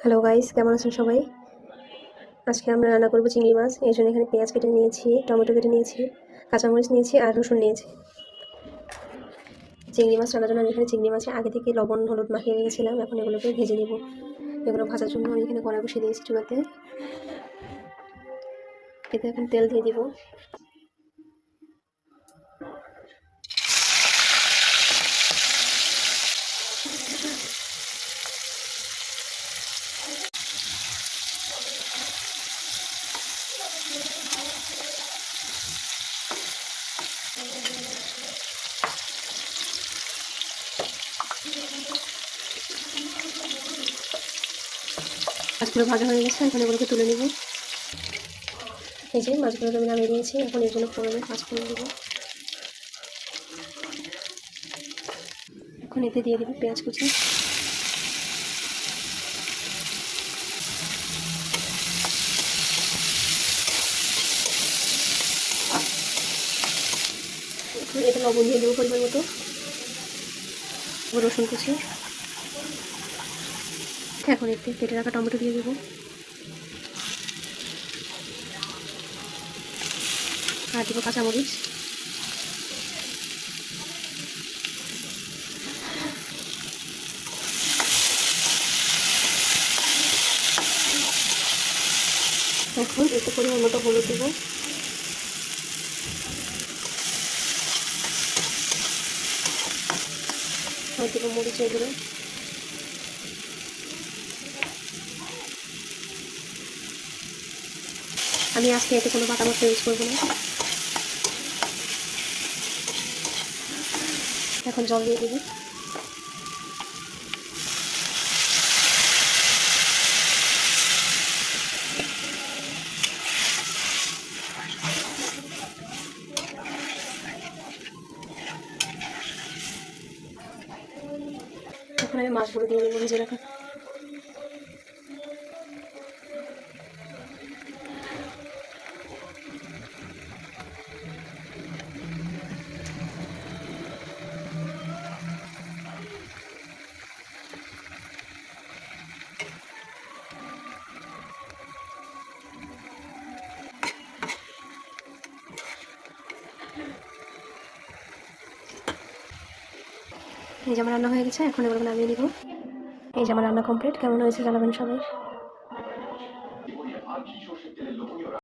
Hello guys, কেমন আছেন সবাই? আজকে আমরা রান্না করব চিংড়ি মাছ। এই জন্য এখানে পেঁয়াজ কেটে নিয়েছি, টমেটো কেটে নিয়েছি, কাঁচামরিচ নিয়েছি আর রসুন নিয়েছি। চিংড়ি মাছ রান্নার জন্য আমি এখানে চিংড়ি মাছে আগে থেকে লবণ হলুদ মাখিয়ে রেখেছিলাম। এখন এগুলোকে ভেজে নেব। এগুলো ভাজার জন্য আমি এখানে কড়াই বসিয়ে দিয়েছি চুলাতে। এতে এখন তেল দিয়ে দিব। মাছগুলো ভাজা হয়ে গেছে, এখন এগুলোকে তুলে নেব। এই যে মাছগুলোকে আমি নামিয়ে দিয়েছি। এখন এগুলো ফোড়নে পাঁচ ফোড়ন দেবো। এখন এতে দিয়ে দেবো পেঁয়াজ কুচি। এতে লবণ দিয়ে দেবো পরিমাণ মতো, রসুন কুচি। এখন এতে কেটে রাখা টমেটো দিয়ে দেবো আর দেবো কাঁচামরিচ। এখন এতে পরিমাণ মতো হলুদ দেবো, আর দেবো মরিচের গুঁড়ো। আমি আজকে এতে কোনো বাটা মশলা ইউজ করবো না। এখন জল দিয়ে দেবো। এখন আমি মাছগুলো দিয়ে দেবো ভেজে রাখা। এই যে আমার রান্না হয়ে গেছে, এখন এগুলো নামিয়ে নিব। এই যে আমার রান্না কমপ্লিট। কেমন হয়েছে জানাবেন সবাই।